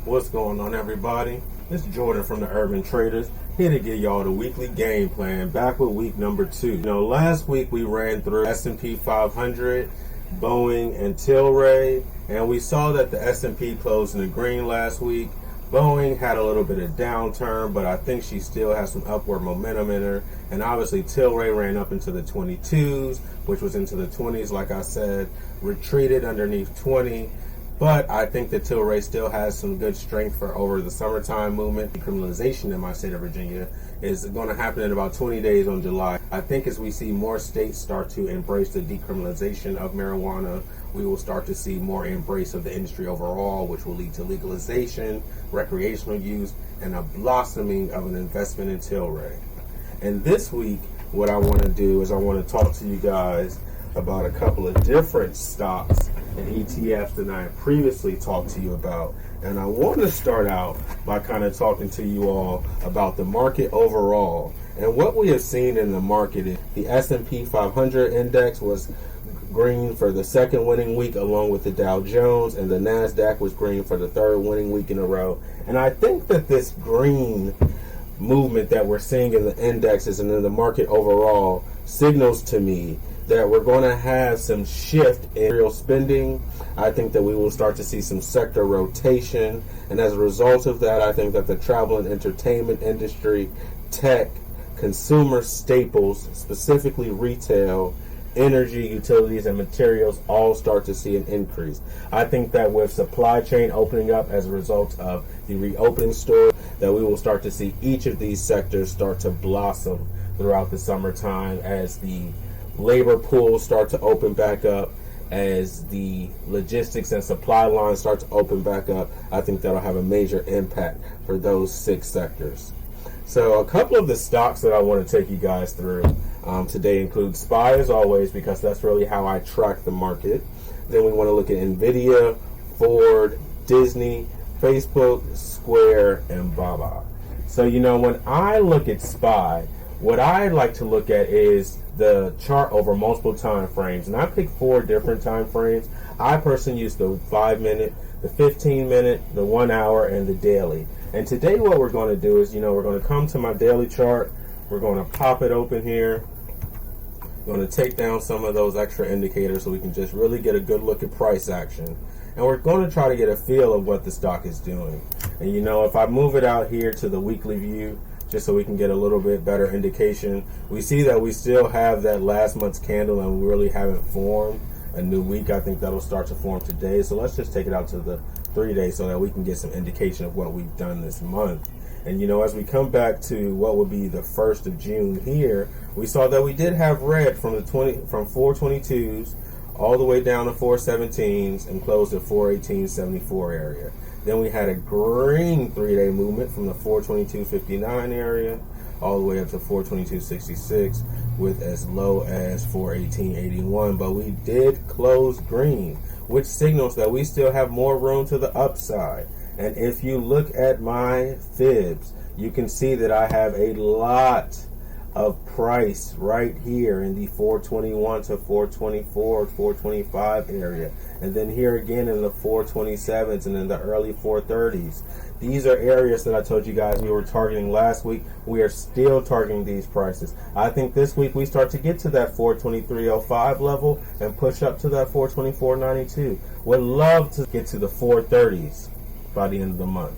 What's going on, everybody? It's Jordan from the Urban Traders, here to give y'all the weekly game plan, back with week number 2. Last week we ran through S&P 500, Boeing, and Tilray, and we saw that the S&P closed in the green last week. Boeing had a little bit of downturn, but I think she still has some upward momentum in her. And obviously Tilray ran up into the 22s, which was into the 20s, like I said, retreated underneath 20. But I think that Tilray still has some good strength for over the summertime movement. Decriminalization in my state of Virginia is going to happen in about 20 days on July. I think as we see more states start to embrace the decriminalization of marijuana, we will start to see more embrace of the industry overall, which will lead to legalization, recreational use, and a blossoming of an investment in Tilray. And this week, what I want to do is I want to talk to you guys about a couple of different stocks and ETFs that I previously talked to you about. And I want to start out by kind of talking to you all about the market overall. And what we have seen in the market is the S&P 500 index was green for the second winning week, along with the Dow Jones, and the NASDAQ was green for the third winning week in a row. And I think that this green movement that we're seeing in the indexes and in the market overall signals to me that we're going to have some shift in real spending. I think that we will start to see some sector rotation, and as a result of that, I think that the travel and entertainment industry, tech, consumer staples, specifically retail, energy, utilities, and materials all start to see an increase. I think that with supply chain opening up as a result of the reopening stores, that we will start to see each of these sectors start to blossom throughout the summertime as the labor pools start to open back up, as the logistics and supply lines start to open back up. I think that'll have a major impact for those 6 sectors. So a couple of the stocks that I want to take you guys through today include SPY, as always, because that's really how I track the market. Then we want to look at NVDA, Ford, Disney, Facebook, Square, and Baba. So, when I look at SPY, what I like to look at is the chart over multiple time frames. And I picked 4 different time frames. I personally use the 5-minute, the 15-minute, the 1 hour, and the daily. And today what we're going to do is, we're going to come to my daily chart. We're going to pop it open here. We're going to take down some of those extra indicators so we can just really get a good look at price action. And we're going to try to get a feel of what the stock is doing. And if I move it out here to the weekly view, just so we can get a little bit better indication, we see that we still have that last month's candle and we really haven't formed a new week. I think that'll start to form today. So let's just take it out to the 3 days so that we can get some indication of what we've done this month. And as we come back to what would be the 1st of June here, we saw that we did have red from 422s all the way down to 417s and closed at 418.74 area. Then we had a green 3-day movement from the 422.59 area all the way up to 422.66 with as low as 418.81. But we did close green, which signals that we still have more room to the upside. And if you look at my fibs, you can see that I have a lot of price right here in the 421 to 424, 425 area. And then here again in the 427s and in the early 430s. These are areas that I told you guys we were targeting last week. We are still targeting these prices. I think this week we start to get to that 423.05 level and push up to that 424.92. Would love to get to the 430s by the end of the month.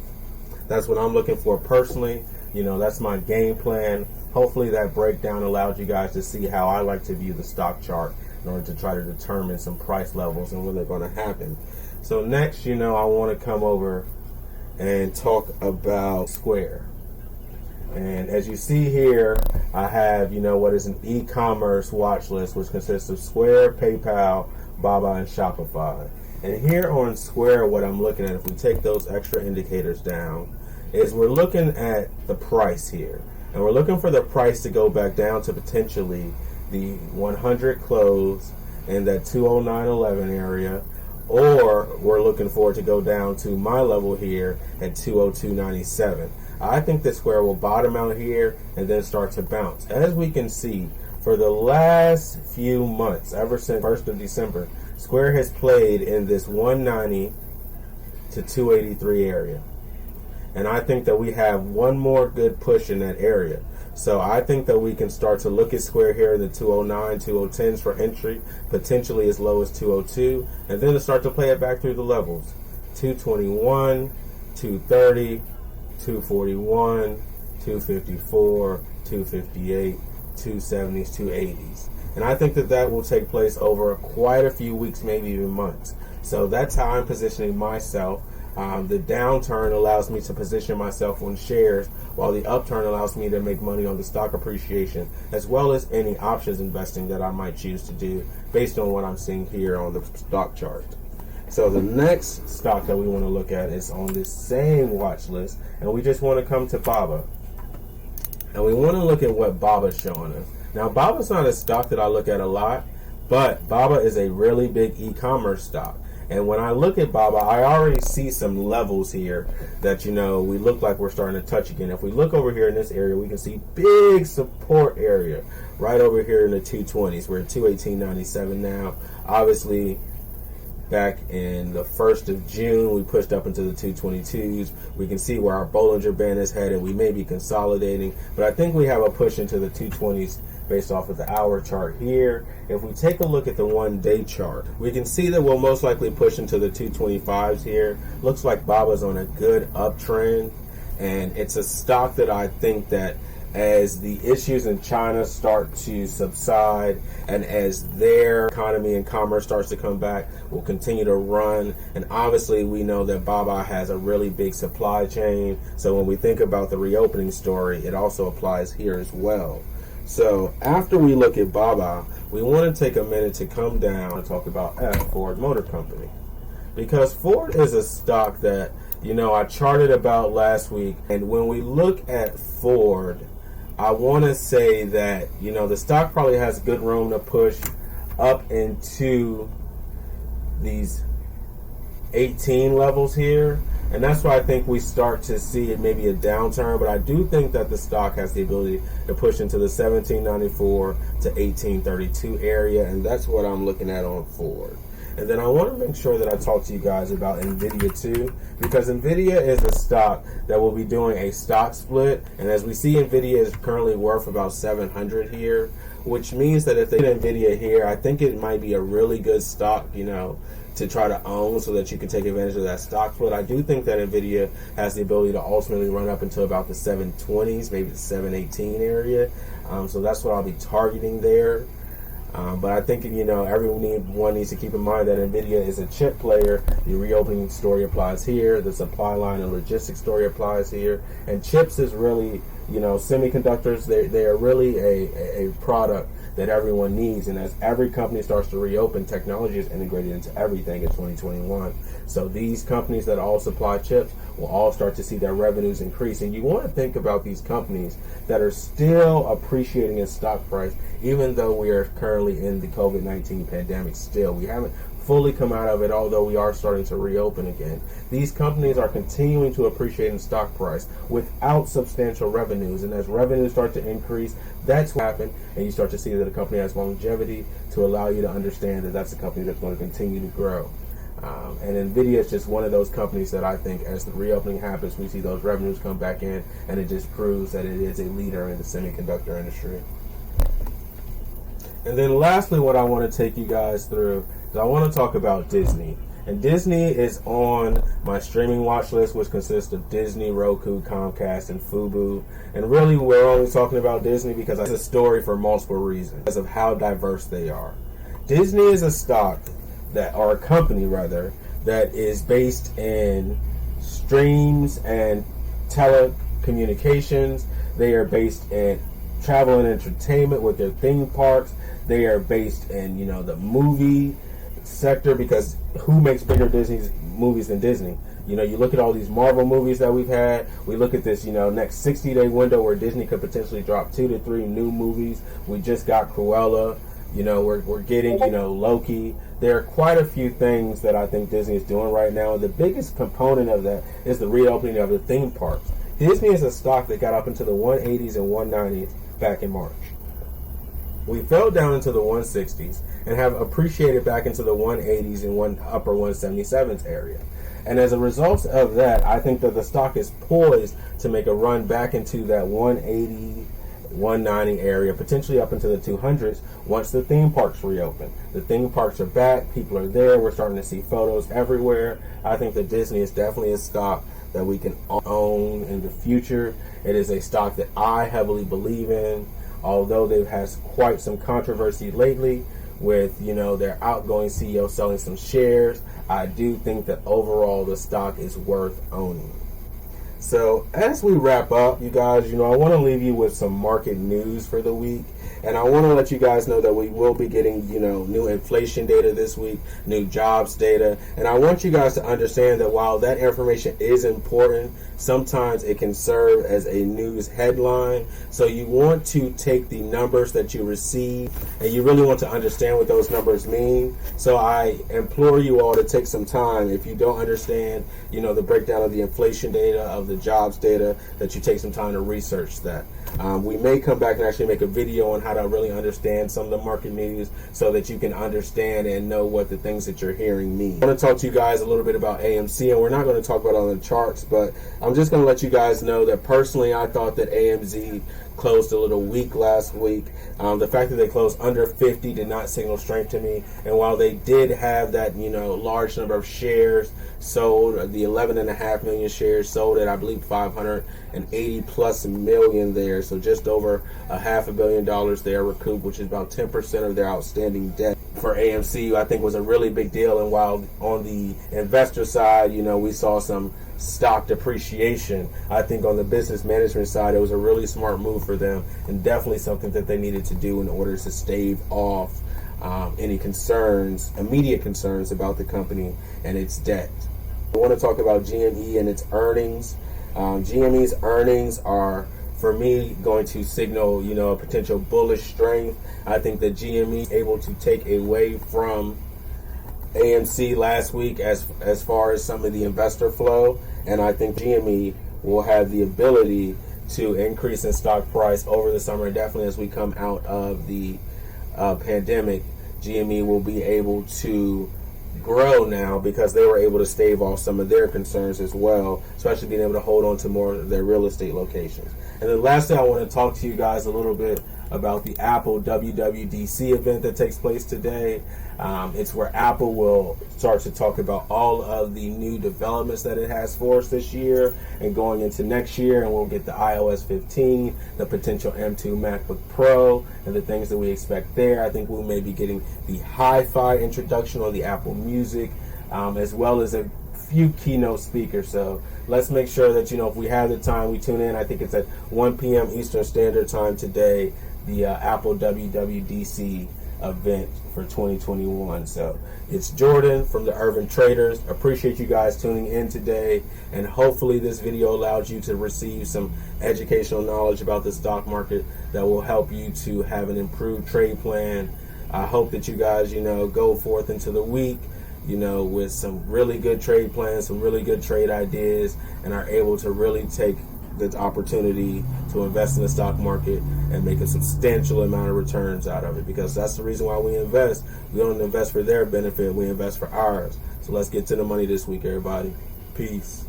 That's what I'm looking for personally. That's my game plan. Hopefully that breakdown allowed you guys to see how I like to view the stock chart in order to try to determine some price levels and when they're going to happen. So next, I want to come over and talk about Square. And as you see here, I have, what is an e-commerce watch list, which consists of Square, PayPal, Baba, and Shopify. And here on Square, what I'm looking at, if we take those extra indicators down, is we're looking at the price here. And we're looking for the price to go back down to potentially the 100 close and that 209.11 area, or we're looking for it to go down to my level here at 202.97. I think that Square will bottom out here and then start to bounce. As we can see, for the last few months, ever since 1st of December, Square has played in this 190 to 283 area. And I think that we have one more good push in that area. So I think that we can start to look at Square here in the 209, 2010s for entry, potentially as low as 202, and then to start to play it back through the levels. 221, 230, 241, 254, 258, 270s, 280s. And I think that that will take place over quite a few weeks, maybe even months. So that's how I'm positioning myself. The downturn allows me to position myself on shares, while the upturn allows me to make money on the stock appreciation, as well as any options investing that I might choose to do based on what I'm seeing here on the stock chart. So the next stock that we want to look at is on this same watch list, and we just want to come to BABA. And we want to look at what BABA's showing us. Now, BABA's not a stock that I look at a lot, but BABA is a really big e-commerce stock. And when I look at BABA, I already see some levels here that, we look like we're starting to touch again. If we look over here in this area, we can see big support area right over here in the 220s. We're at 218.97 now. Obviously, back in the 1st of June, we pushed up into the 222s. We can see where our Bollinger Band is headed. We may be consolidating, but I think we have a push into the 220s based off of the hour chart here. If we take a look at the 1-day chart, we can see that we'll most likely push into the 225s here. Looks like BABA's on a good uptrend, and it's a stock that I think that as the issues in China start to subside and as their economy and commerce starts to come back, will continue to run. And obviously we know that BABA has a really big supply chain, so when we think about the reopening story, it also applies here as well. So after we look at BABA, we want to take a minute to come down and talk about Ford Motor Company, because Ford is a stock that I charted about last week. And when we look at Ford, I want to say that the stock probably has good room to push up into these 18 levels here, and that's why I think we start to see it maybe a downturn. But I do think that the stock has the ability to push into the 1794 to 1832 area, and that's what I'm looking at on Ford. And then I want to make sure that I talk to you guys about NVDA too, because NVDA is a stock that will be doing a stock split. And as we see, NVIDIA is currently worth about 700 here, which means that if they get NVIDIA here, I think it might be a really good stock, to try to own so that you can take advantage of that stock split. I do think that NVIDIA has the ability to ultimately run up until about the 720s, maybe the 718 area. So that's what I'll be targeting there. But I think, everyone needs to keep in mind that NVIDIA is a chip player. The reopening story applies here. The supply line and logistics story applies here. And chips is really, semiconductors, they are really a product that everyone needs. And as every company starts to reopen, technology is integrated into everything in 2021. So these companies that all supply chips will all start to see their revenues increase. And you want to think about these companies that are still appreciating in stock price, even though we are currently in the COVID-19 pandemic still. We haven't fully come out of it, although we are starting to reopen again. These companies are continuing to appreciate in stock price without substantial revenues. And as revenues start to increase, that's what happens, and you start to see that a company has longevity to allow you to understand that that's a company that's going to continue to grow. And NVIDIA is just one of those companies that I think as the reopening happens, we see those revenues come back in, and it just proves that it is a leader in the semiconductor industry. And then lastly, what I want to take you guys through is I want to talk about Disney. And Disney is on my streaming watch list, which consists of Disney, Roku, Comcast, and Fubo. And really, we're only talking about Disney because it's a story for multiple reasons, because of how diverse they are. Disney is a stock or a company rather, that is based in streams and telecommunications. They are based in travel and entertainment with their theme parks. They are based in, the movie sector, because who makes bigger Disney movies than Disney? You look at all these Marvel movies that we've had. We look at this, next 60-day window where Disney could potentially drop 2 to 3 new movies. We just got Cruella. We're getting, Loki. There are quite a few things that I think Disney is doing right now. And the biggest component of that is the reopening of the theme parks. Disney is a stock that got up into the 180s and 190s back in March. We fell down into the 160s and have appreciated back into the 180s and upper 177s area. And as a result of that, I think that the stock is poised to make a run back into that 180, 190 area, potentially up into the 200s once the theme parks reopen. The theme parks are back. People are there. We're starting to see photos everywhere. I think that Disney is definitely a stock that we can own in the future. It is a stock that I heavily believe in, although they've had quite some controversy lately with, their outgoing CEO selling some shares. I do think that overall the stock is worth owning. So as we wrap up, you guys, I want to leave you with some market news for the week. And I want to let you guys know that we will be getting, new inflation data this week, new jobs data. And I want you guys to understand that while that information is important, sometimes it can serve as a news headline. So you want to take the numbers that you receive and you really want to understand what those numbers mean. So I implore you all to take some time. If you don't understand, the breakdown of the inflation data, of the jobs data, that you take some time to research that. We may come back and actually make a video on how to really understand some of the market news so that you can understand and know what the things that you're hearing mean. I want to talk to you guys a little bit about AMC, and we're not going to talk about it on the charts, but I'm just going to let you guys know that personally I thought that AMZ closed a little weak last week. The fact that they closed under 50 did not signal strength to me. And while they did have that, large number of shares sold, the 11.5 million shares sold at, I believe, 580 plus million there. So just over $500 million there recouped, which is about 10% of their outstanding debt. For AMC, I think was a really big deal. And while on the investor side, we saw some stock depreciation, I think on the business management side, it was a really smart move for them and definitely something that they needed to do in order to stave off any concerns, immediate concerns about the company and its debt. I want to talk about GME and its earnings. GME's earnings are, for me, going to signal, a potential bullish strength. I think that GME is able to take away from AMC last week as far as some of the investor flow, and I think GME will have the ability to increase in stock price over the summer. Definitely as we come out of the pandemic, GME will be able to grow now because they were able to stave off some of their concerns as well, especially being able to hold on to more of their real estate locations. And then lastly, I want to talk to you guys a little bit about the Apple WWDC event that takes place today. It's where Apple will start to talk about all of the new developments that it has for us this year and going into next year, and we'll get the iOS 15, the potential M2 MacBook Pro, and the things that we expect there. I think we may be getting the hi-fi introduction on the Apple Music, as well as a few keynote speakers. So let's make sure that, if we have the time, we tune in. I think it's at 1 p.m. Eastern Standard Time today, the Apple WWDC event for 2021. So it's Jordan from the Urban Traders. Appreciate you guys tuning in today, and hopefully this video allowed you to receive some educational knowledge about the stock market that will help you to have an improved trade plan. I hope that you guys, go forth into the week, with some really good trade plans, some really good trade ideas, and are able to really take the opportunity to invest in the stock market and make a substantial amount of returns out of it, because that's the reason why we invest. We don't invest for their benefit, we invest for ours. So let's get to the money this week, everybody. Peace.